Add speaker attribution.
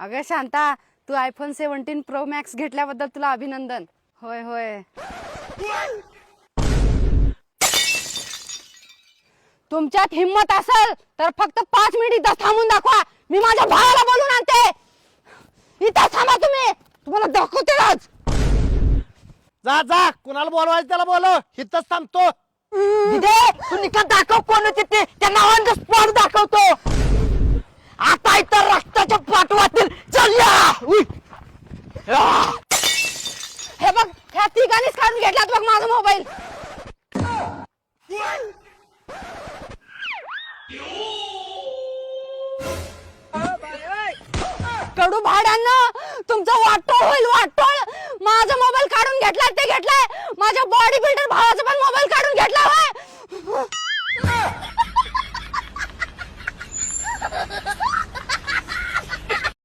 Speaker 1: अगं शांता, तू iPhone 17 pro max घेतल्याबद्दल तुला अभिनंदन. होय होय. तुमच्यात हिम्मत असेल तर फक्त 5 मिनिट इथं थांबून दाखवा. मी माझ्या भावाला बोलून आणते. इथं थांबा तुम्ही, तुम्हाला दाखवते आज.
Speaker 2: जा जा, कुणाला बोलवायचं त्याला बोलव, इथंच थांबतो.
Speaker 3: दिदे तू निकाल दाखव कोण होते ते, त्यांना ऑन द स्पॉट दाखवतो. आता इथं रक्ताच्या पाठवातील चल या.
Speaker 1: हे बघ, ह्या तिघांनीच काढून घेतलात बघ माझा मोबाईल. कडू भाड्यांना तुमचं वाटोळ होईल, वाटोळ. माझा मोबाईल काढून घेतलाय ते घेतलाय, माझ्या बॉडी बिल्डर भावाचा पण मोबाईल काढून घेतला होय.